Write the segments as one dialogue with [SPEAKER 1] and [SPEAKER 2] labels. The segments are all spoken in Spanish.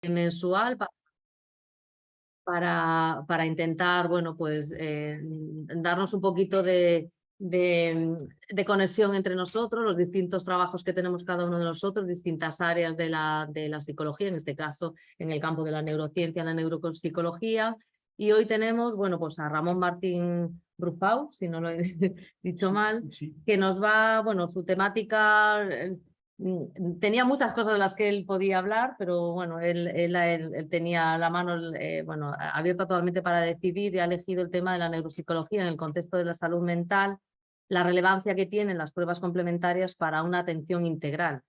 [SPEAKER 1] mensual para intentar, bueno, pues darnos un poquito de conexión entre nosotros, los distintos trabajos que tenemos cada uno de nosotros, distintas áreas de la psicología, en este caso en el campo de la neurociencia, la neuropsicología. Y hoy tenemos, bueno, pues a Ramón Martín Brufau, si no lo he dicho mal,
[SPEAKER 2] Sí.
[SPEAKER 1] que nos va, bueno, su temática tenía muchas cosas de las que él podía hablar, pero bueno, él tenía la mano bueno, abierta totalmente para decidir y ha elegido el tema de la neuropsicología en el contexto de la salud mental, la relevancia que tienen las pruebas complementarias para una atención integral.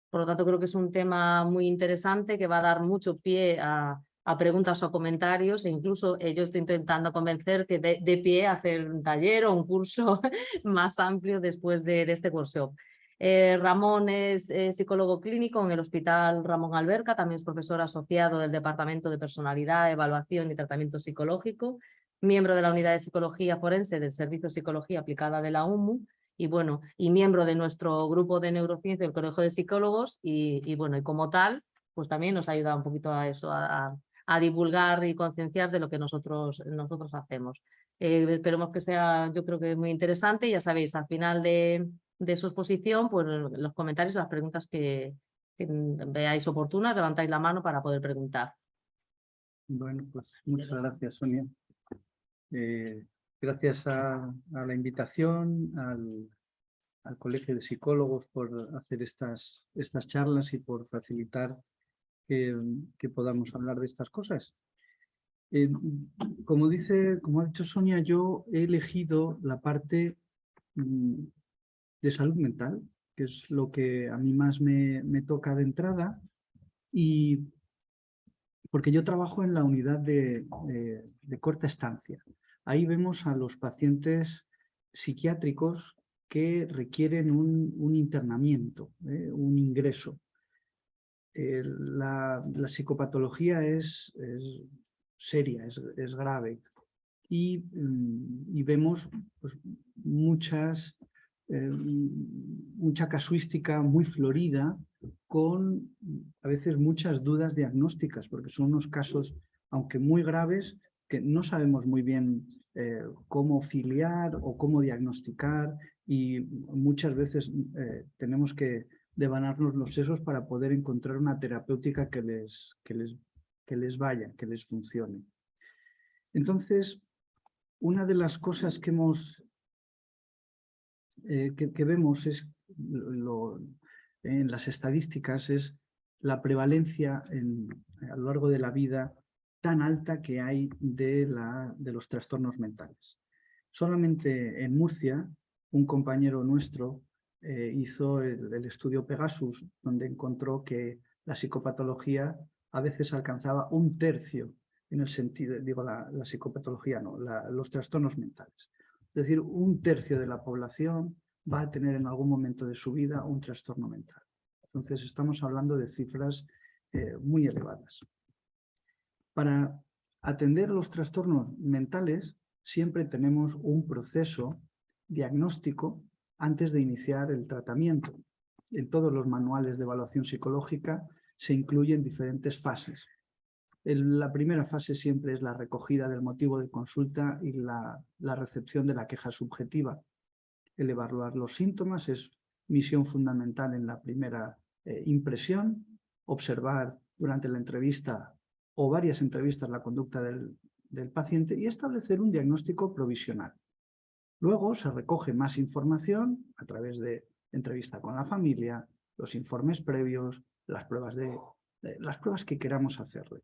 [SPEAKER 1] Por lo tanto, creo que es un tema muy interesante que va a dar mucho pie a preguntas o comentarios, e incluso yo estoy intentando convencer que de pie a hacer un taller o un curso más amplio después de este workshop. Ramón es psicólogo clínico en el Hospital Ramón Alberca, también es profesor asociado del Departamento de Personalidad, Evaluación y Tratamiento Psicológico, miembro de la Unidad de Psicología Forense del Servicio de Psicología Aplicada de la UMU y miembro de nuestro grupo de neurociencia del Colegio de Psicólogos y como tal, pues también nos ayuda un poquito a eso, a divulgar y concienciar de lo que nosotros hacemos. Esperemos que sea, yo creo que muy interesante. Ya sabéis, al final de su exposición, pues los comentarios, las preguntas que veáis oportunas, levantáis la mano para poder preguntar.
[SPEAKER 2] Bueno, pues muchas gracias, Sonia. Gracias a la invitación, al Colegio de Psicólogos por hacer estas charlas y por facilitar que podamos hablar de estas cosas. Como ha dicho Sonia, yo he elegido la parte de salud mental, que es lo que a mí más me toca de entrada, y porque yo trabajo en la unidad de corta estancia. Ahí vemos a los pacientes psiquiátricos que requieren un internamiento, un ingreso. La psicopatología es seria, es grave, y vemos pues, mucha casuística muy florida, con a veces muchas dudas diagnósticas, porque son unos casos, aunque muy graves, que no sabemos muy bien cómo filiar o cómo diagnosticar, y muchas veces tenemos que devanarnos los sesos para poder encontrar una terapéutica que les vaya, que les funcione. Entonces, una de las cosas que vemos es en las estadísticas es la prevalencia a lo largo de la vida tan alta que hay de los trastornos mentales. Solamente en Murcia, un compañero nuestro hizo el estudio Pegasus, donde encontró que la psicopatología a veces alcanzaba un tercio, en el sentido, digo, la psicopatología no, los trastornos mentales. Es decir, un tercio de la población va a tener en algún momento de su vida un trastorno mental. Entonces, estamos hablando de cifras muy elevadas. Para atender los trastornos mentales, siempre tenemos un proceso diagnóstico antes de iniciar el tratamiento. En todos los manuales de evaluación psicológica se incluyen diferentes fases. La primera fase siempre es la recogida del motivo de consulta y la recepción de la queja subjetiva. El evaluar los síntomas es misión fundamental en la primera impresión, observar durante la entrevista o varias entrevistas la conducta del paciente y establecer un diagnóstico provisional. Luego se recoge más información a través de entrevista con la familia, los informes previos, las pruebas que queramos hacerle.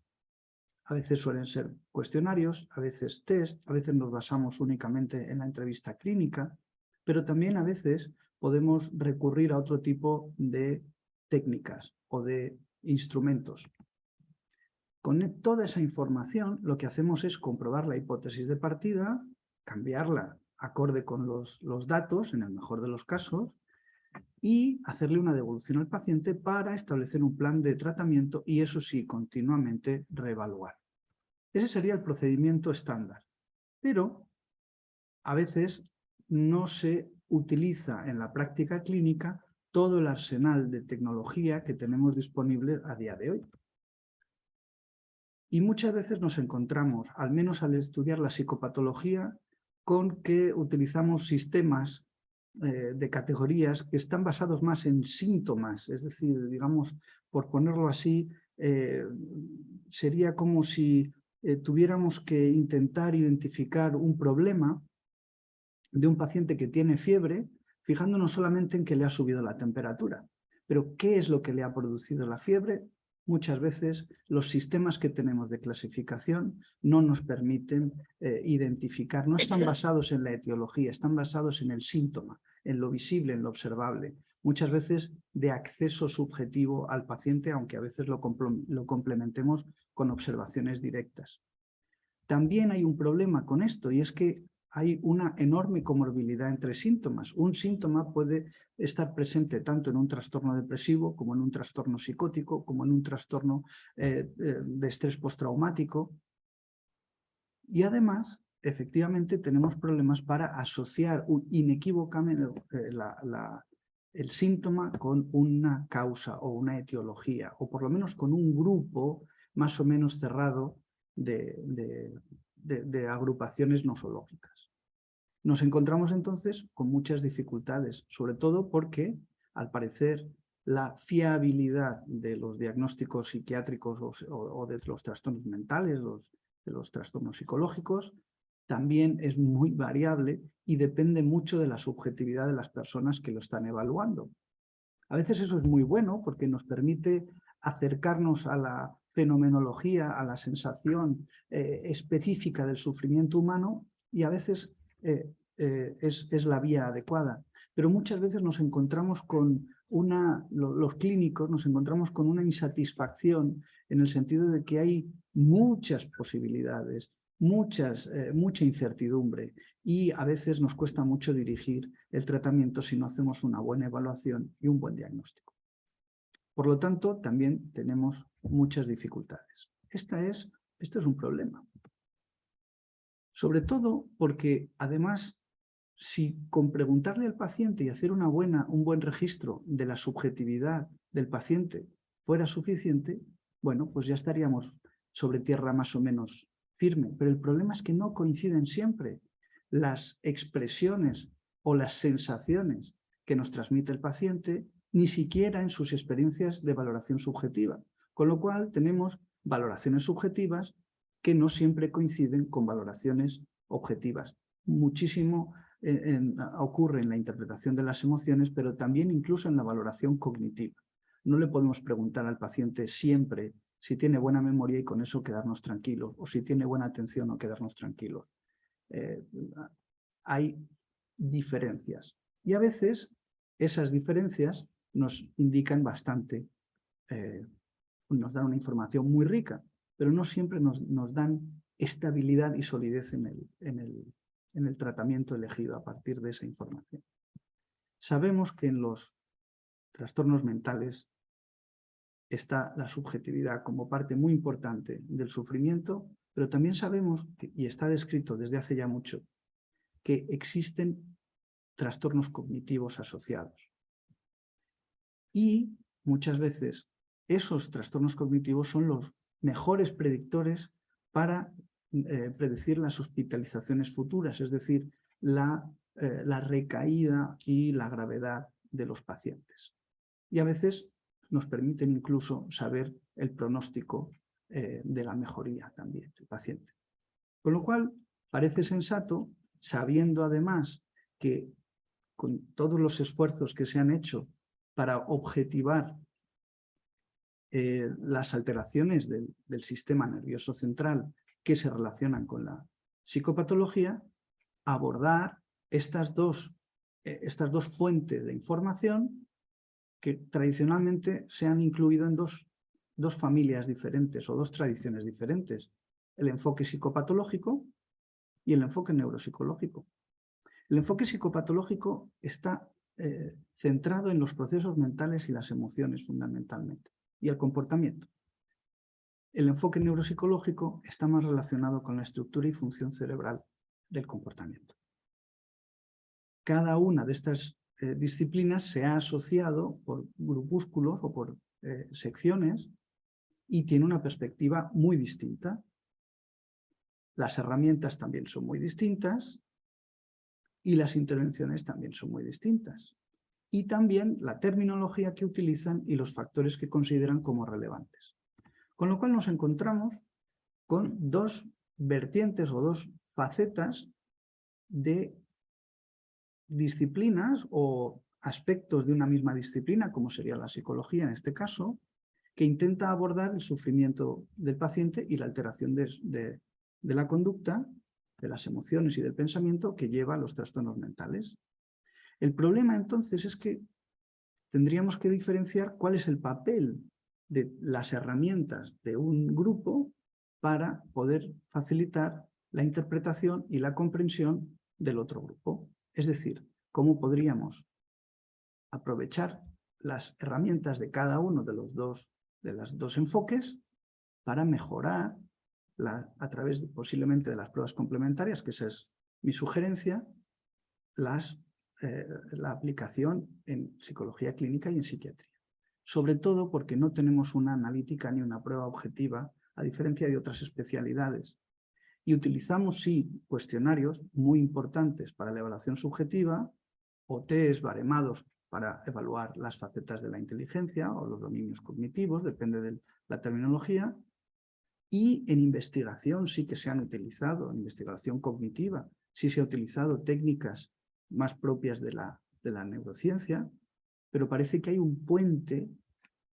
[SPEAKER 2] A veces suelen ser cuestionarios, a veces test, a veces nos basamos únicamente en la entrevista clínica, pero también a veces podemos recurrir a otro tipo de técnicas o de instrumentos. Con toda esa información, lo que hacemos es comprobar la hipótesis de partida, cambiarla acorde con los datos, en el mejor de los casos, y hacerle una devolución al paciente para establecer un plan de tratamiento y, eso sí, continuamente reevaluar. Ese sería el procedimiento estándar, pero a veces no se utiliza en la práctica clínica todo el arsenal de tecnología que tenemos disponible a día de hoy. Y muchas veces nos encontramos, al menos al estudiar la psicopatología, con que utilizamos sistemas de categorías que están basados más en síntomas, es decir, digamos, por ponerlo así, sería como si tuviéramos que intentar identificar un problema de un paciente que tiene fiebre, fijándonos solamente en que le ha subido la temperatura. Pero, ¿qué es lo que le ha producido la fiebre? Muchas veces los sistemas que tenemos de clasificación no nos permiten identificar, no están basados en la etiología, están basados en el síntoma, en lo visible, en lo observable. Muchas veces de acceso subjetivo al paciente, aunque a veces lo complementemos con observaciones directas. También hay un problema con esto, y es que hay una enorme comorbilidad entre síntomas. Un síntoma puede estar presente tanto en un trastorno depresivo como en un trastorno psicótico, como en un trastorno de estrés postraumático. Y además, efectivamente, tenemos problemas para asociar inequívocamente el síntoma con una causa o una etiología, o por lo menos con un grupo más o menos cerrado de agrupaciones nosológicas. Nos encontramos entonces con muchas dificultades, sobre todo porque, al parecer, la fiabilidad de los diagnósticos psiquiátricos o de los trastornos mentales, de los trastornos psicológicos, también es muy variable y depende mucho de la subjetividad de las personas que lo están evaluando. A veces eso es muy bueno porque nos permite acercarnos a la fenomenología, a la sensación específica del sufrimiento humano, y a veces es la vía adecuada. Pero muchas veces nos encontramos con los clínicos nos encontramos con una insatisfacción en el sentido de que hay muchas posibilidades, mucha incertidumbre, y a veces nos cuesta mucho dirigir el tratamiento si no hacemos una buena evaluación y un buen diagnóstico. Por lo tanto, también tenemos muchas dificultades. Esto es un problema. Sobre todo porque, además, si con preguntarle al paciente y hacer un buen registro de la subjetividad del paciente fuera suficiente, bueno, pues ya estaríamos sobre tierra más o menos firme. Pero el problema es que no coinciden siempre las expresiones o las sensaciones que nos transmite el paciente, ni siquiera en sus experiencias de valoración subjetiva. Con lo cual tenemos valoraciones subjetivas que no siempre coinciden con valoraciones objetivas. Muchísimo ocurre en la interpretación de las emociones, pero también incluso en la valoración cognitiva. No le podemos preguntar al paciente siempre si tiene buena memoria y con eso quedarnos tranquilos, o si tiene buena atención o quedarnos tranquilos. Hay diferencias. Y a veces esas diferencias nos indican bastante, nos dan una información muy rica, pero no siempre nos dan estabilidad y solidez en el tratamiento elegido a partir de esa información. Sabemos que en los trastornos mentales está la subjetividad como parte muy importante del sufrimiento, pero también sabemos, y está descrito desde hace ya mucho, que existen trastornos cognitivos asociados. Y muchas veces esos trastornos cognitivos son los mejores predictores para predecir las hospitalizaciones futuras, es decir, la recaída y la gravedad de los pacientes. Y a veces nos permiten incluso saber el pronóstico de la mejoría también del paciente. Con lo cual, parece sensato, sabiendo además que con todos los esfuerzos que se han hecho para objetivar las alteraciones del sistema nervioso central que se relacionan con la psicopatología, abordar estas dos fuentes de información que tradicionalmente se han incluido en dos familias diferentes o dos tradiciones diferentes: el enfoque psicopatológico y el enfoque neuropsicológico. El enfoque psicopatológico está centrado en los procesos mentales y las emociones fundamentalmente, y el comportamiento. El enfoque neuropsicológico está más relacionado con la estructura y función cerebral del comportamiento. Cada una de estas disciplinas se ha asociado por grupúsculos o por secciones y tiene una perspectiva muy distinta. Las herramientas también son muy distintas y las intervenciones también son muy distintas. Y también la terminología que utilizan y los factores que consideran como relevantes. Con lo cual nos encontramos con dos vertientes o dos facetas de disciplinas o aspectos de una misma disciplina, como sería la psicología en este caso, que intenta abordar el sufrimiento del paciente y la alteración de la conducta, de las emociones y del pensamiento que lleva a los trastornos mentales. El problema entonces es que tendríamos que diferenciar cuál es el papel de las herramientas de un grupo para poder facilitar la interpretación y la comprensión del otro grupo. Es decir, cómo podríamos aprovechar las herramientas de cada uno de los dos enfoques para mejorar a través posiblemente de las pruebas complementarias, que esa es mi sugerencia, la aplicación en psicología clínica y en psiquiatría. Sobre todo porque no tenemos una analítica ni una prueba objetiva, a diferencia de otras especialidades. Y utilizamos, sí, cuestionarios muy importantes para la evaluación subjetiva o test baremados para evaluar las facetas de la inteligencia o los dominios cognitivos, depende de la terminología. Y en investigación sí que se han utilizado, en investigación cognitiva, sí se ha utilizado técnicas más propias de la neurociencia, pero parece que hay un puente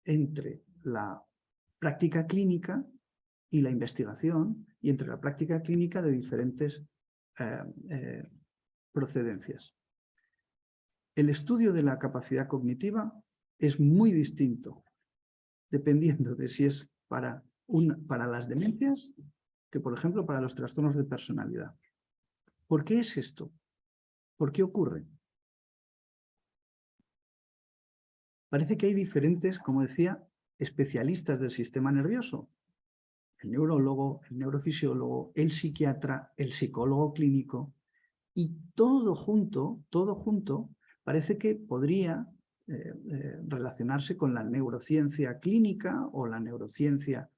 [SPEAKER 2] entre la práctica clínica y la investigación, y entre la práctica clínica de diferentes procedencias. El estudio de la capacidad cognitiva es muy distinto, dependiendo de si es para las demencias que, por ejemplo, para los trastornos de personalidad. ¿Por qué es esto? ¿Por qué ocurre? Parece que hay diferentes, como decía, especialistas del sistema nervioso. El neurólogo, el neurofisiólogo, el psiquiatra, el psicólogo clínico, y todo junto, parece que podría relacionarse con la neurociencia clínica o la neurociencia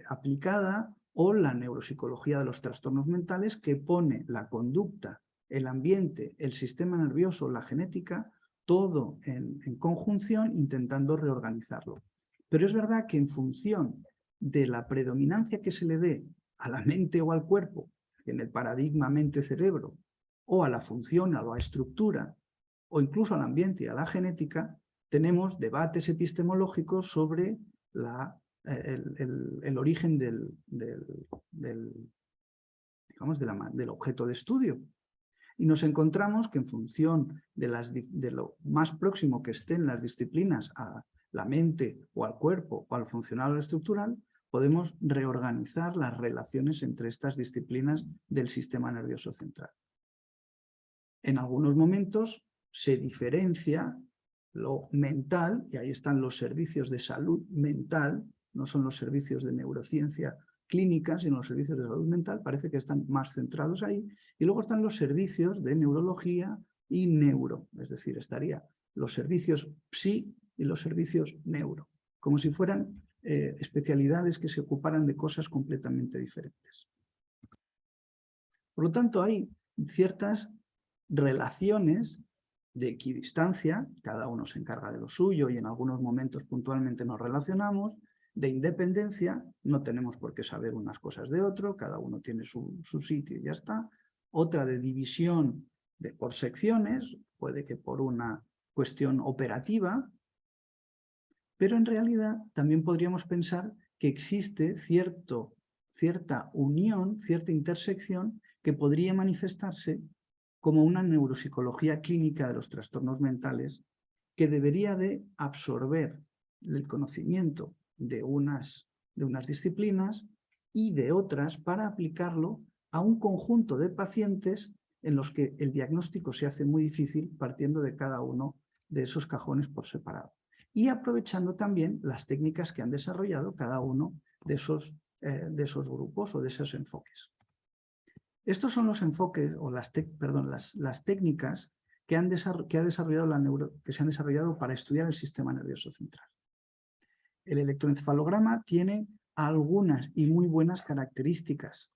[SPEAKER 2] aplicada o la neuropsicología de los trastornos mentales, que pone la conducta, el ambiente, el sistema nervioso, la genética, todo en conjunción, intentando reorganizarlo. Pero es verdad que en función de la predominancia que se le dé a la mente o al cuerpo, en el paradigma mente-cerebro, o a la función, a la estructura, o incluso al ambiente y a la genética, tenemos debates epistemológicos sobre el origen del objeto de estudio. Y nos encontramos que en función de lo más próximo que estén las disciplinas a la mente o al cuerpo o al funcional o al estructural, podemos reorganizar las relaciones entre estas disciplinas del sistema nervioso central. En algunos momentos se diferencia lo mental, y ahí están los servicios de salud mental, no son los servicios de neurociencia clínica, sino los servicios de salud mental, parece que están más centrados ahí, y luego están los servicios de neurología y neuro, es decir, estaría los servicios psi y los servicios neuro, como si fueran especialidades que se ocuparan de cosas completamente diferentes. Por lo tanto, hay ciertas relaciones de equidistancia, cada uno se encarga de lo suyo y en algunos momentos puntualmente nos relacionamos, de independencia, no tenemos por qué saber unas cosas de otro, cada uno tiene su sitio y ya está. Otra de división por secciones, puede que por una cuestión operativa, pero en realidad también podríamos pensar que existe cierta unión, cierta intersección que podría manifestarse como una neuropsicología clínica de los trastornos mentales que debería de absorber el conocimiento de unas disciplinas y de otras para aplicarlo a un conjunto de pacientes en los que el diagnóstico se hace muy difícil partiendo de cada uno de esos cajones por separado. Y aprovechando también las técnicas que han desarrollado cada uno de esos grupos o de esos enfoques. Estos son los enfoques, o las técnicas que se han desarrollado para estudiar el sistema nervioso central. El electroencefalograma tiene algunas y muy buenas características.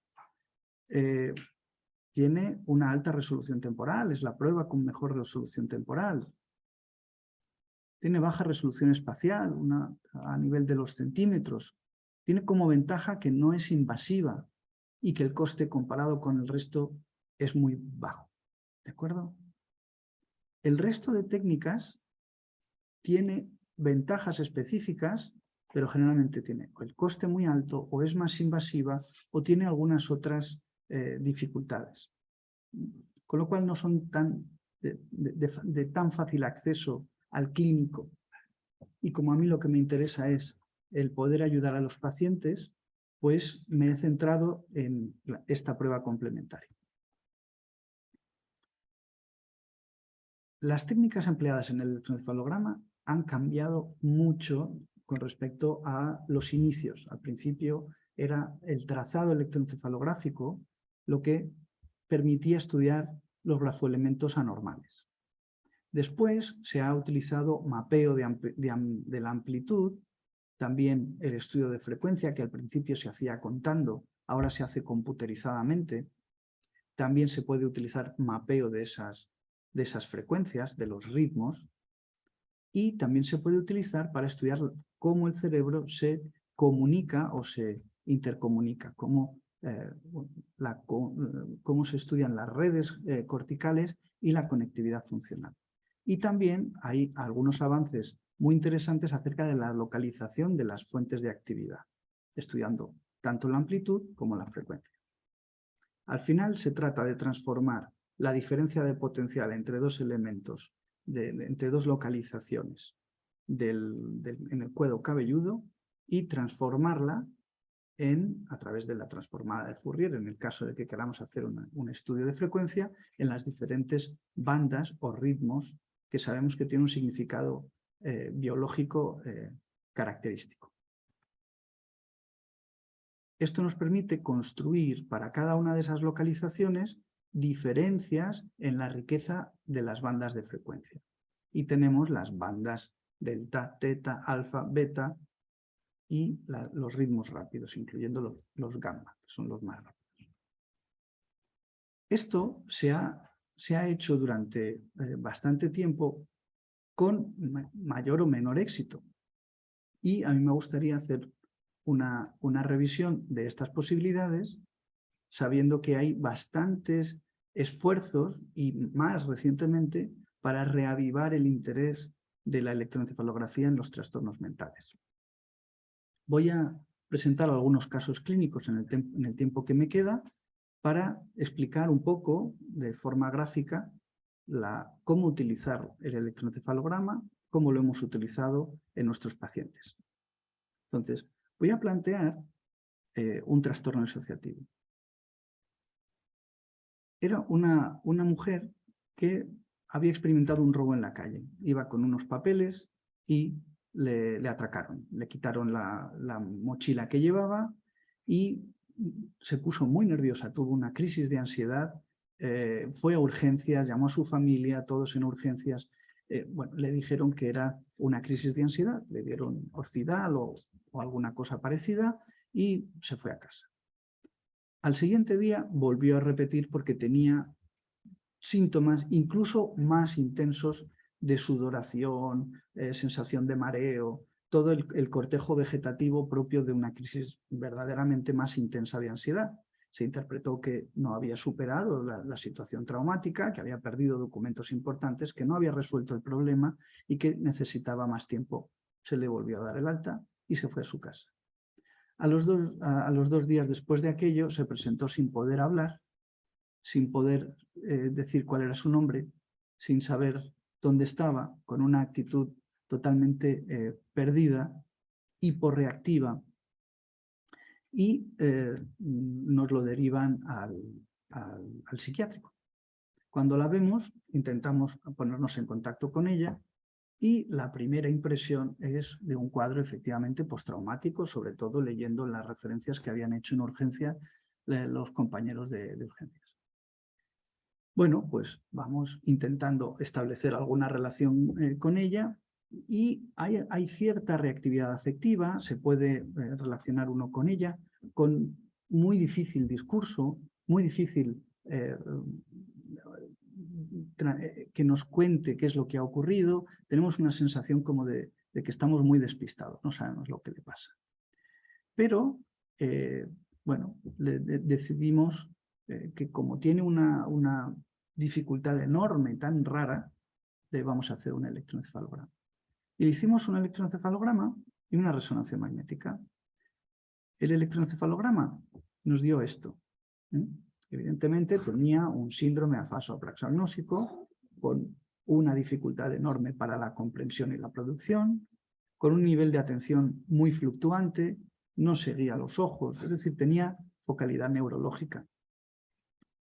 [SPEAKER 2] Tiene una alta resolución temporal, es la prueba con mejor resolución temporal. Tiene baja resolución espacial, a nivel de los centímetros. Tiene como ventaja que no es invasiva y que el coste comparado con el resto es muy bajo. ¿De acuerdo? El resto de técnicas tiene ventajas específicas, pero generalmente tiene o el coste muy alto, o es más invasiva, o tiene algunas otras dificultades. Con lo cual no son de tan fácil acceso al clínico. Y como a mí lo que me interesa es el poder ayudar a los pacientes, pues me he centrado en esta prueba complementaria. Las técnicas empleadas en el electroencefalograma han cambiado mucho con respecto a los inicios. Al principio era el trazado electroencefalográfico lo que permitía estudiar los grafoelementos anormales. Después se ha utilizado mapeo de la amplitud, también el estudio de frecuencia, que al principio se hacía contando, ahora se hace computerizadamente. También se puede utilizar mapeo de esas frecuencias, de los ritmos, y también se puede utilizar para estudiar cómo el cerebro se comunica o se intercomunica, cómo se estudian las redes corticales y la conectividad funcional. Y también hay algunos avances muy interesantes acerca de la localización de las fuentes de actividad, estudiando tanto la amplitud como la frecuencia. Al final se trata de transformar la diferencia de potencial entre dos elementos, entre dos localizaciones en el cuero cabelludo, y transformarla a través de la transformada de Fourier, en el caso de que queramos hacer un estudio de frecuencia, en las diferentes bandas o ritmos que sabemos que tienen un significado biológico característico. Esto nos permite construir para cada una de esas localizaciones diferencias en la riqueza de las bandas de frecuencia. Y tenemos las bandas delta, teta, alfa, beta y los ritmos rápidos, incluyendo los gamma, que son los más rápidos. Esto se ha hecho durante bastante tiempo con mayor o menor éxito. Y a mí me gustaría hacer una revisión de estas posibilidades, sabiendo que hay bastantes esfuerzos, y más recientemente, para reavivar el interés de la electroencefalografía en los trastornos mentales. Voy a presentar algunos casos clínicos en el tiempo que me queda para explicar un poco de forma gráfica cómo utilizar el electroencefalograma, cómo lo hemos utilizado en nuestros pacientes. Entonces, voy a plantear un trastorno disociativo. Era una mujer que había experimentado un robo en la calle. Iba con unos papeles y le atracaron. Le quitaron la mochila que llevaba y se puso muy nerviosa. Tuvo una crisis de ansiedad. Fue a urgencias, llamó a su familia, todos en urgencias. Bueno, le dijeron que era una crisis de ansiedad. Le dieron Orfidal o alguna cosa parecida y se fue a casa. Al siguiente día volvió a repetir porque tenía síntomas incluso más intensos de sudoración, sensación de mareo, todo el cortejo vegetativo propio de una crisis verdaderamente más intensa de ansiedad. Se interpretó que no había superado la situación traumática, que había perdido documentos importantes, que no había resuelto el problema y que necesitaba más tiempo. Se le volvió a dar el alta y se fue a su casa. A los 2 días después de aquello se presentó sin poder hablar, sin poder decir cuál era su nombre, sin saber dónde estaba, con una actitud totalmente perdida, hiporreactiva, y nos lo derivan al psiquiátrico. Cuando la vemos, intentamos ponernos en contacto con ella, y la primera impresión es de un cuadro efectivamente postraumático, sobre todo leyendo las referencias que habían hecho en urgencia los compañeros de urgencias. Bueno, pues vamos intentando establecer alguna relación con ella y hay cierta reactividad afectiva, se puede relacionar uno con ella, con muy difícil discurso, muy difícil que nos cuente qué es lo que ha ocurrido. Tenemos una sensación como de que estamos muy despistados, no sabemos lo que le pasa. Pero, bueno, decidimos que como tiene una dificultad enorme, tan rara, le vamos a hacer un electroencefalograma. Y le hicimos un electroencefalograma y una resonancia magnética. El electroencefalograma nos dio esto. Evidentemente tenía un síndrome afaso-apraxagnósico con una dificultad enorme para la comprensión y la producción, con un nivel de atención muy fluctuante, no seguía los ojos, es decir, tenía focalidad neurológica.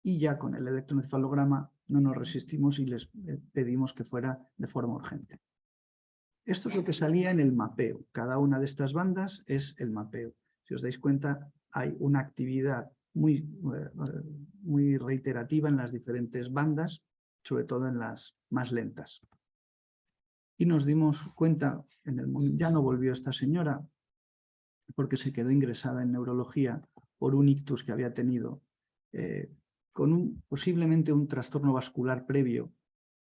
[SPEAKER 2] Y ya con el electroencefalograma no nos resistimos y les pedimos que fuera de forma urgente. Esto es lo que salía en el mapeo. Cada una de estas bandas es el mapeo. Si os dais cuenta, hay una actividad muy reiterativa en las diferentes bandas, sobre todo en las más lentas. Y nos dimos cuenta, ya no volvió esta señora, porque se quedó ingresada en neurología por un ictus que había tenido, con posiblemente un trastorno vascular previo,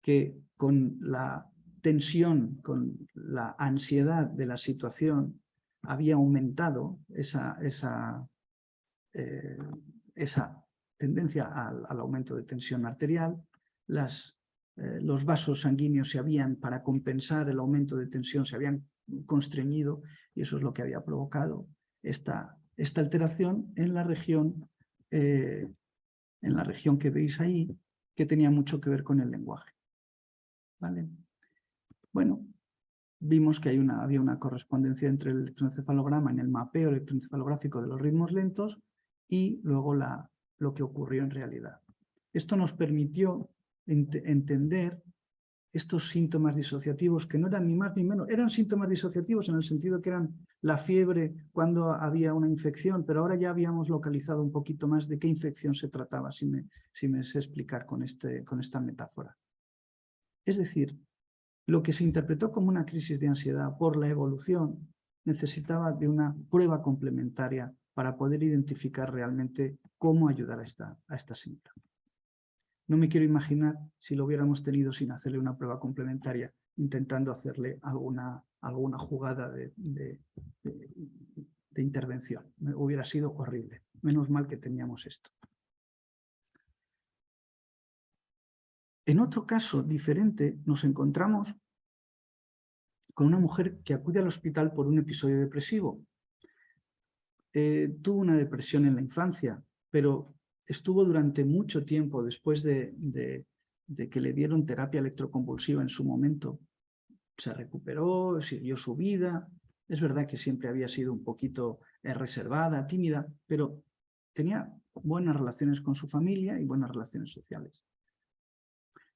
[SPEAKER 2] que con la tensión, con la ansiedad de la situación, había aumentado esa tendencia al aumento de tensión arterial. Los vasos sanguíneos para compensar el aumento de tensión, se habían constreñido, y eso es lo que había provocado esta alteración en la región que veis ahí, que tenía mucho que ver con el lenguaje. ¿Vale? Bueno, vimos que había una correspondencia entre el electroencefalograma en el mapeo electroencefalográfico de los ritmos lentos y luego lo que ocurrió en realidad. Esto nos permitió entender estos síntomas disociativos, que no eran ni más ni menos, eran síntomas disociativos en el sentido que eran la fiebre cuando había una infección, pero ahora ya habíamos localizado un poquito más de qué infección se trataba, si me sé explicar con esta metáfora. Es decir, lo que se interpretó como una crisis de ansiedad por la evolución necesitaba de una prueba complementaria para poder identificar realmente cómo ayudar a esta señora. No me quiero imaginar si lo hubiéramos tenido sin hacerle una prueba complementaria, intentando hacerle alguna jugada de intervención. Hubiera sido horrible. Menos mal que teníamos esto. En otro caso diferente, nos encontramos con una mujer que acude al hospital por un episodio depresivo. Tuvo una depresión en la infancia, pero estuvo durante mucho tiempo, después de que le dieron terapia electroconvulsiva en su momento. Se recuperó, siguió su vida. Es verdad que siempre había sido un poquito reservada, tímida, pero tenía buenas relaciones con su familia y buenas relaciones sociales.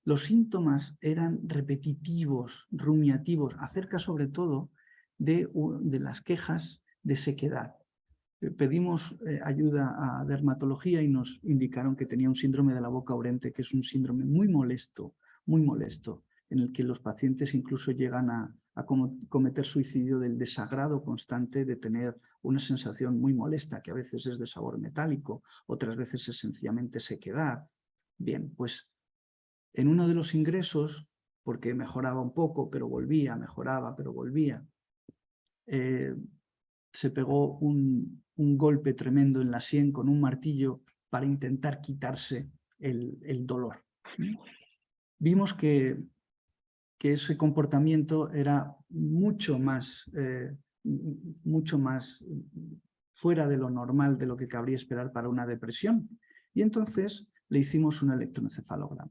[SPEAKER 2] Los síntomas eran repetitivos, rumiativos, acerca sobre todo de las quejas de sequedad. Pedimos ayuda a dermatología y nos indicaron que tenía un síndrome de la boca urente, que es un síndrome muy molesto, en el que los pacientes incluso llegan a cometer suicidio del desagrado constante de tener una sensación muy molesta, que a veces es de sabor metálico, otras veces es sencillamente sequedad. Bien, pues en uno de los ingresos, porque mejoraba un poco, pero volvía, mejoraba, pero volvía, se pegó un golpe tremendo en la sien con un martillo para intentar quitarse el dolor. Vimos que ese comportamiento era mucho más fuera de lo normal, de lo que cabría esperar para una depresión. Y entonces le hicimos un electroencefalograma,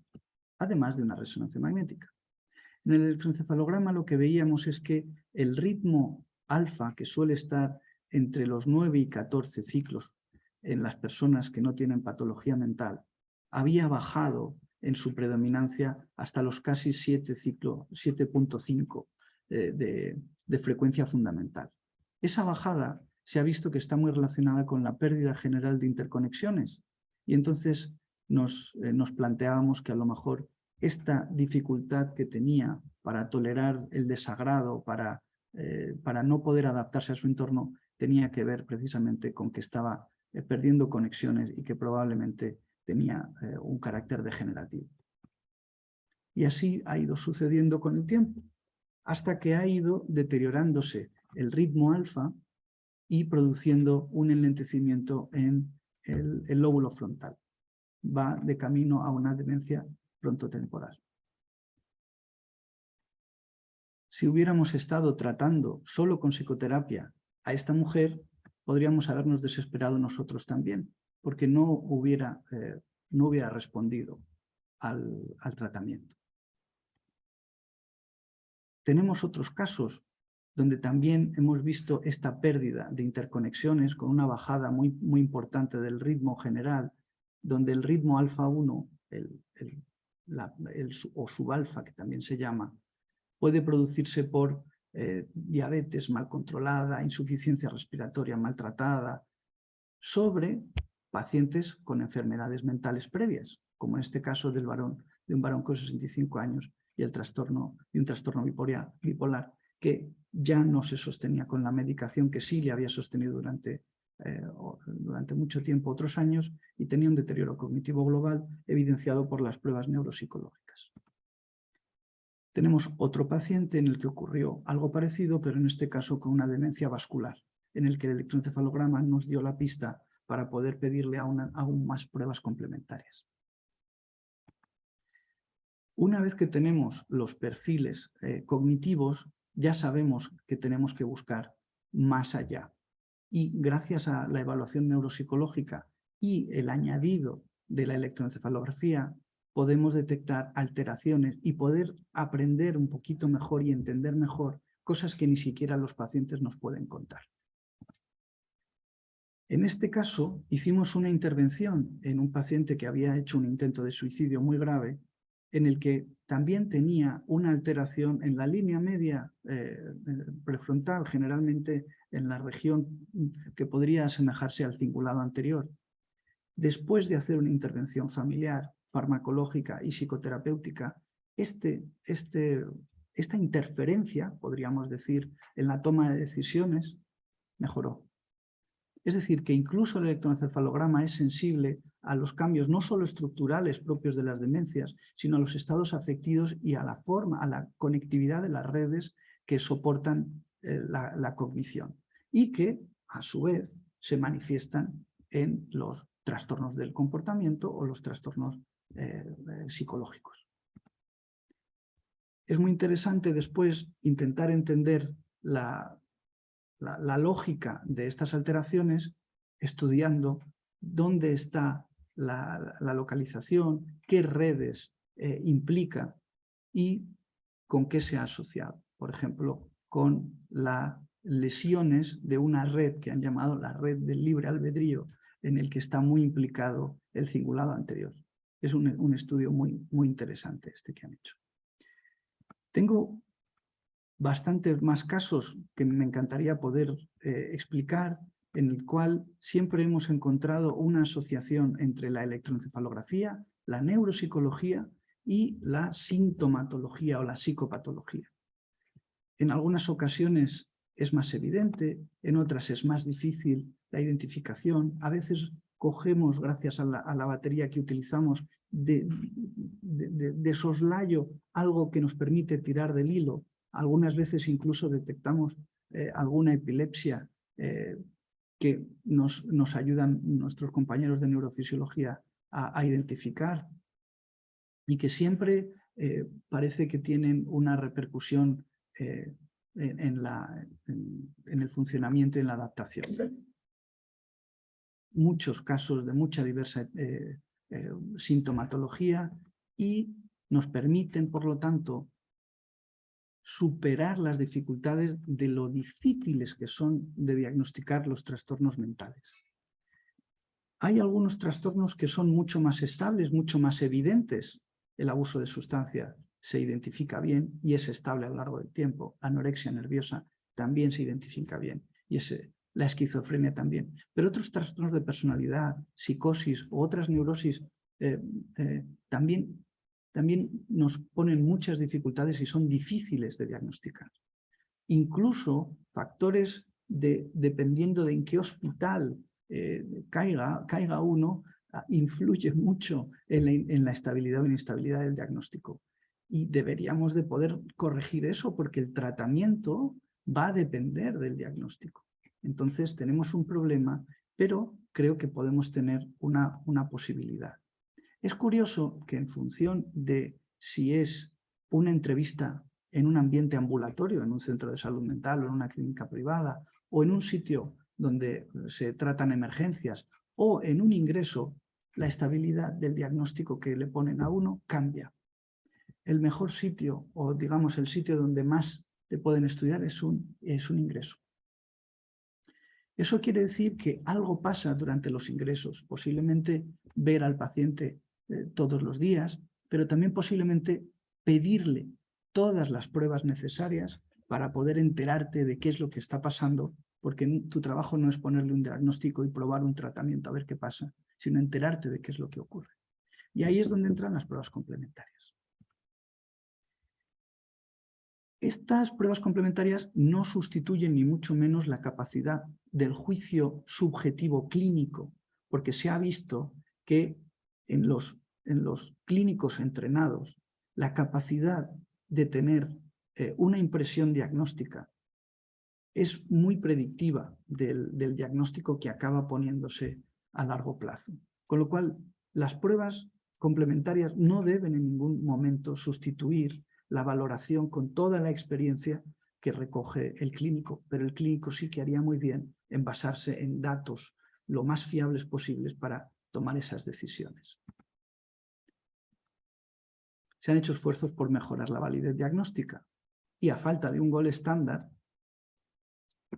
[SPEAKER 2] además de una resonancia magnética. En el electroencefalograma lo que veíamos es que el ritmo alfa, que suele estar entre los 9 y 14 ciclos en las personas que no tienen patología mental, había bajado en su predominancia hasta los casi 7.5 de frecuencia fundamental. Esa bajada se ha visto que está muy relacionada con la pérdida general de interconexiones, y entonces nos planteábamos que a lo mejor esta dificultad que tenía para tolerar el desagrado, para no poder adaptarse a su entorno, tenía que ver precisamente con que estaba perdiendo conexiones y que probablemente tenía un carácter degenerativo. Y así ha ido sucediendo con el tiempo, hasta que ha ido deteriorándose el ritmo alfa y produciendo un enlentecimiento en el lóbulo frontal. Va de camino a una demencia frontotemporal. Si hubiéramos estado tratando solo con psicoterapia a esta mujer, podríamos habernos desesperado nosotros también, porque no hubiera respondido al tratamiento. Tenemos otros casos donde también hemos visto esta pérdida de interconexiones con una bajada muy importante del ritmo general, donde el ritmo alfa 1 o subalfa, que también se llama, puede producirse por diabetes mal controlada, insuficiencia respiratoria maltratada, sobre pacientes con enfermedades mentales previas, como en este caso de un varón con 65 años y un trastorno bipolar, que ya no se sostenía con la medicación que sí le había sostenido durante mucho tiempo, otros años, y tenía un deterioro cognitivo global evidenciado por las pruebas neuropsicológicas. Tenemos otro paciente en el que ocurrió algo parecido, pero en este caso con una demencia vascular, en el que el electroencefalograma nos dio la pista para poder pedirle aún más pruebas complementarias. Una vez que tenemos los perfiles cognitivos, ya sabemos que tenemos que buscar más allá. Y gracias a la evaluación neuropsicológica y el añadido de la electroencefalografía, podemos detectar alteraciones y poder aprender un poquito mejor y entender mejor cosas que ni siquiera los pacientes nos pueden contar. En este caso, hicimos una intervención en un paciente que había hecho un intento de suicidio muy grave, en el que también tenía una alteración en la línea media prefrontal, generalmente en la región que podría asemejarse al cingulado anterior. Después de hacer una intervención familiar, farmacológica y psicoterapéutica, esta interferencia, podríamos decir, en la toma de decisiones, mejoró. Es decir, que incluso el electroencefalograma es sensible a los cambios no solo estructurales propios de las demencias, sino a los estados afectivos y a la conectividad de las redes que soportan la cognición y que, a su vez, se manifiestan en los trastornos del comportamiento o los trastornos psicológicos. Es muy interesante después intentar entender la lógica de estas alteraciones estudiando dónde está la localización, qué redes implica y con qué se ha asociado. Por ejemplo, con las lesiones de una red que han llamado la red del libre albedrío, en el que está muy implicado el cingulado anterior. Es un estudio muy interesante este que han hecho. Tengo bastantes más casos que me encantaría poder explicar, en el cual siempre hemos encontrado una asociación entre la electroencefalografía, la neuropsicología y la sintomatología o la psicopatología. En algunas ocasiones es más evidente, en otras es más difícil la identificación. A veces cogemos, gracias a la batería que utilizamos, de soslayo algo que nos permite tirar del hilo. Algunas veces incluso detectamos alguna epilepsia que nos ayudan nuestros compañeros de neurofisiología a identificar y que siempre parece que tienen una repercusión en el funcionamiento y en la adaptación. Muchos casos de mucha diversa sintomatología y nos permiten, por lo tanto, superar las dificultades de lo difíciles que son de diagnosticar los trastornos mentales. Hay algunos trastornos que son mucho más estables, mucho más evidentes. El abuso de sustancias se identifica bien y es estable a lo largo del tiempo. La anorexia nerviosa también se identifica bien y la esquizofrenia también. Pero otros trastornos de personalidad, psicosis u otras neurosis también también nos ponen muchas dificultades y son difíciles de diagnosticar. Incluso factores dependiendo de en qué hospital caiga uno, influye mucho en la estabilidad o inestabilidad del diagnóstico. Y deberíamos de poder corregir eso porque el tratamiento va a depender del diagnóstico. Entonces tenemos un problema, pero creo que podemos tener una posibilidad. Es curioso que en función de si es una entrevista en un ambiente ambulatorio, en un centro de salud mental o en una clínica privada, o en un sitio donde se tratan emergencias, o en un ingreso, la estabilidad del diagnóstico que le ponen a uno cambia. El mejor sitio, o digamos el sitio donde más te pueden estudiar, es un ingreso. Eso quiere decir que algo pasa durante los ingresos, posiblemente ver al paciente todos los días, pero también posiblemente pedirle todas las pruebas necesarias para poder enterarte de qué es lo que está pasando, porque tu trabajo no es ponerle un diagnóstico y probar un tratamiento a ver qué pasa, sino enterarte de qué es lo que ocurre. Y ahí es donde entran las pruebas complementarias. Estas pruebas complementarias no sustituyen ni mucho menos la capacidad del juicio subjetivo clínico, porque se ha visto que en los clínicos entrenados la capacidad de tener una impresión diagnóstica es muy predictiva del diagnóstico que acaba poniéndose a largo plazo. Con lo cual, las pruebas complementarias no deben en ningún momento sustituir la valoración con toda la experiencia que recoge el clínico, pero el clínico sí que haría muy bien en basarse en datos lo más fiables posibles para tomar esas decisiones. Se han hecho esfuerzos por mejorar la validez diagnóstica y a falta de un gol estándar,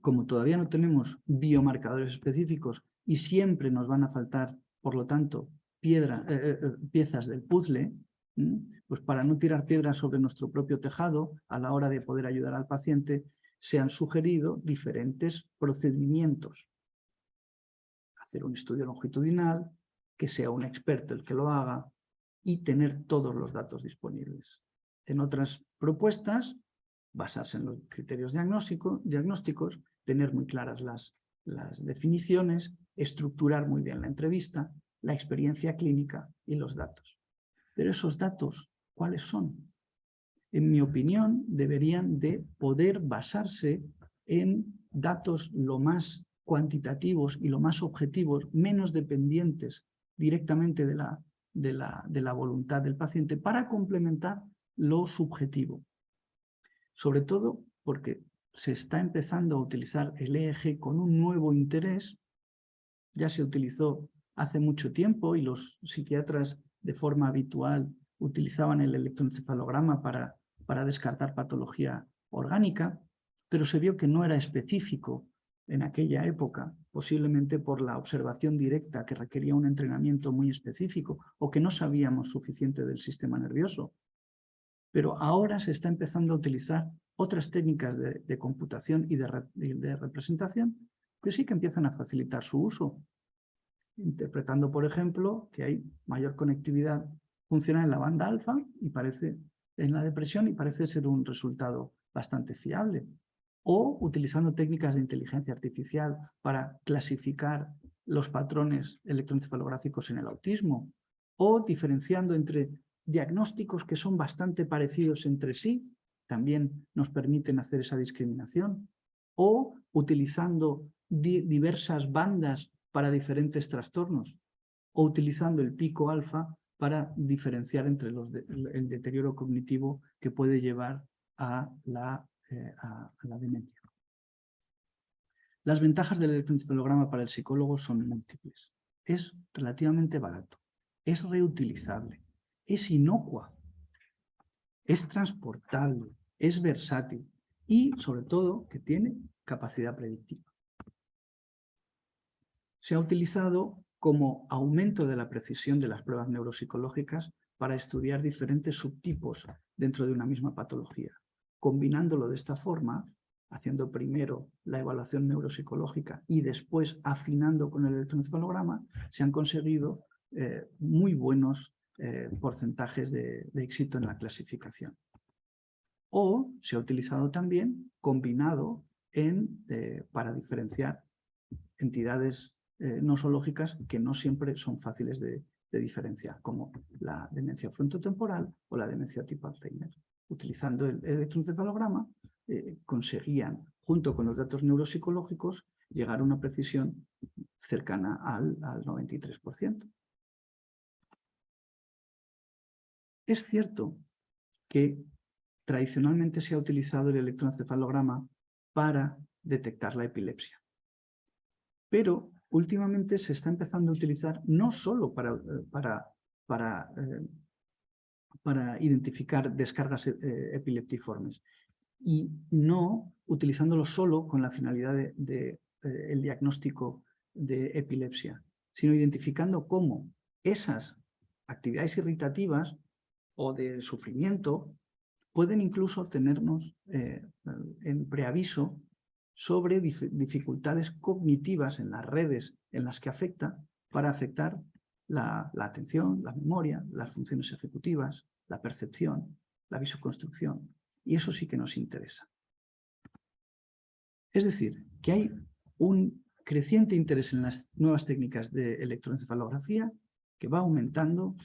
[SPEAKER 2] como todavía no tenemos biomarcadores específicos y siempre nos van a faltar, por lo tanto, piezas del puzzle, pues para no tirar piedras sobre nuestro propio tejado a la hora de poder ayudar al paciente, se han sugerido diferentes procedimientos. Hacer un estudio longitudinal, que sea un experto el que lo haga y tener todos los datos disponibles. En otras propuestas, basarse en los criterios diagnósticos, tener muy claras las definiciones, estructurar muy bien la entrevista, la experiencia clínica y los datos. Pero esos datos, ¿cuáles son? En mi opinión, deberían de poder basarse en datos lo más cuantitativos y lo más objetivos, menos dependientes directamente de la voluntad del paciente, para complementar lo subjetivo. Sobre todo porque se está empezando a utilizar el EEG con un nuevo interés. Ya se utilizó hace mucho tiempo y los psiquiatras de forma habitual utilizaban el electroencefalograma para descartar patología orgánica, pero se vio que no era específico en aquella época, posiblemente por la observación directa que requería un entrenamiento muy específico o que no sabíamos suficiente del sistema nervioso. Pero ahora se está empezando a utilizar otras técnicas de computación y de representación que sí que empiezan a facilitar su uso, interpretando, por ejemplo, que hay mayor conectividad funcional en la banda alfa y parece en la depresión y parece ser un resultado bastante fiable. O utilizando técnicas de inteligencia artificial para clasificar los patrones electroencefalográficos en el autismo, o diferenciando entre diagnósticos que son bastante parecidos entre sí, también nos permiten hacer esa discriminación, o utilizando diversas bandas para diferentes trastornos, o utilizando el pico alfa para diferenciar entre el deterioro cognitivo que puede llevar a la demencia. Las ventajas del electroencefalograma para el psicólogo son múltiples. Es relativamente barato, es reutilizable, es inocua, es transportable, es versátil y, sobre todo, que tiene capacidad predictiva. Se ha utilizado como aumento de la precisión de las pruebas neuropsicológicas para estudiar diferentes subtipos dentro de una misma patología. Combinándolo de esta forma, haciendo primero la evaluación neuropsicológica y después afinando con el electroencefalograma, se han conseguido muy buenos porcentajes de éxito en la clasificación. O se ha utilizado también combinado para diferenciar entidades nosológicas que no siempre son fáciles de diferenciar, como la demencia frontotemporal o la demencia tipo Alzheimer. Utilizando el electroencefalograma, conseguían, junto con los datos neuropsicológicos, llegar a una precisión cercana al 93%. Es cierto que tradicionalmente se ha utilizado el electroencefalograma para detectar la epilepsia, pero últimamente se está empezando a utilizar no solo para identificar descargas epileptiformes, y no utilizándolo solo con la finalidad el diagnóstico de epilepsia, sino identificando cómo esas actividades irritativas o de sufrimiento pueden incluso tenernos en preaviso sobre dificultades cognitivas en las redes en las que afecta, para afectar la atención, la memoria, las funciones ejecutivas, la percepción, la visoconstrucción. Y eso sí que nos interesa. Es decir, que hay un creciente interés en las nuevas técnicas de electroencefalografía que va aumentando,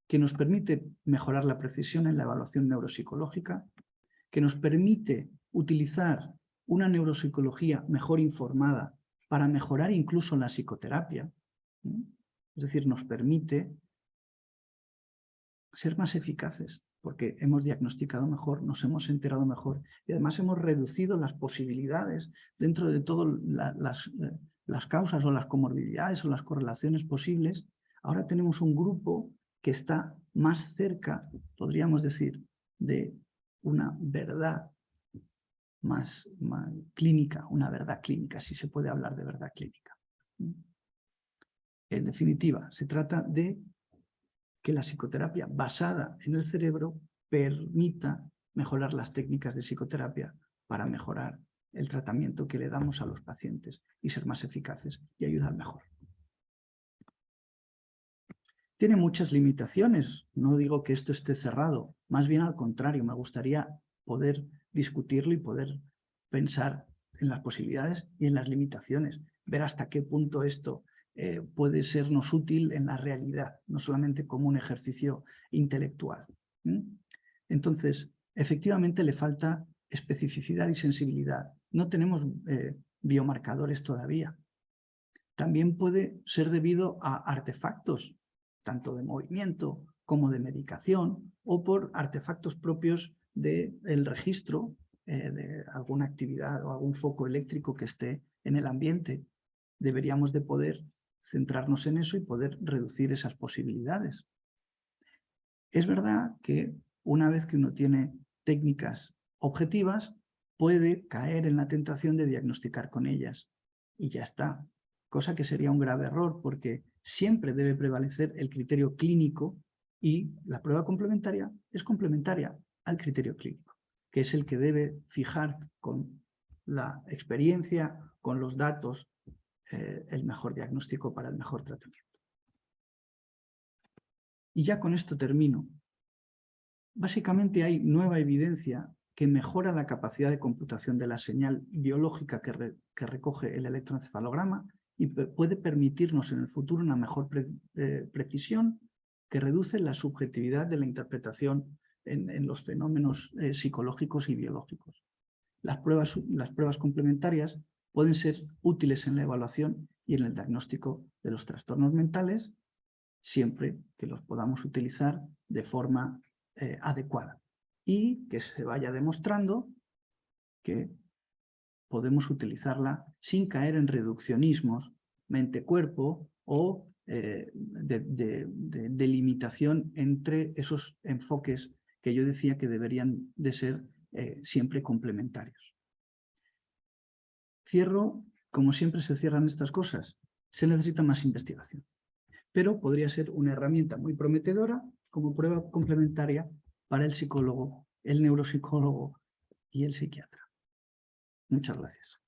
[SPEAKER 2] que nos permite mejorar la precisión en la evaluación neuropsicológica, que nos permite utilizar una neuropsicología mejor informada para mejorar incluso la psicoterapia. Es decir, nos permite ser más eficaces, porque hemos diagnosticado mejor, nos hemos enterado mejor y además hemos reducido las posibilidades dentro de todas las causas o las comorbilidades o las correlaciones posibles. Ahora tenemos un grupo que está más cerca, podríamos decir, de una verdad más clínica, una verdad clínica, si se puede hablar de verdad clínica. En definitiva, se trata de que la psicoterapia basada en el cerebro permita mejorar las técnicas de psicoterapia para mejorar el tratamiento que le damos a los pacientes y ser más eficaces y ayudar mejor. Tiene muchas limitaciones, no digo que esto esté cerrado, más bien al contrario, me gustaría poder discutirlo y poder pensar en las posibilidades y en las limitaciones, ver hasta qué punto esto puede sernos útil en la realidad, no solamente como un ejercicio intelectual. Entonces, efectivamente le falta especificidad y sensibilidad. No tenemos biomarcadores todavía. También puede ser debido a artefactos, tanto de movimiento como de medicación, o por artefactos propios del registro de alguna actividad o algún foco eléctrico que esté en el ambiente. Deberíamos de poder centrarnos en eso y poder reducir esas posibilidades. Es verdad que una vez que uno tiene técnicas objetivas, puede caer en la tentación de diagnosticar con ellas y ya está. Cosa que sería un grave error, porque siempre debe prevalecer el criterio clínico y la prueba complementaria es complementaria al criterio clínico, que es el que debe fijar con la experiencia, con los datos, el mejor diagnóstico para el mejor tratamiento. Y ya con esto termino. Básicamente hay nueva evidencia que mejora la capacidad de computación de la señal biológica que recoge el electroencefalograma y puede permitirnos en el futuro una mejor precisión que reduce la subjetividad de la interpretación en los fenómenos psicológicos y biológicos. Las pruebas complementarias pueden ser útiles en la evaluación y en el diagnóstico de los trastornos mentales, siempre que los podamos utilizar de forma adecuada y que se vaya demostrando que podemos utilizarla sin caer en reduccionismos mente-cuerpo o de limitación entre esos enfoques que yo decía que deberían de ser siempre complementarios. Cierro, como siempre se cierran estas cosas, se necesita más investigación, pero podría ser una herramienta muy prometedora como prueba complementaria para el psicólogo, el neuropsicólogo y el psiquiatra. Muchas gracias.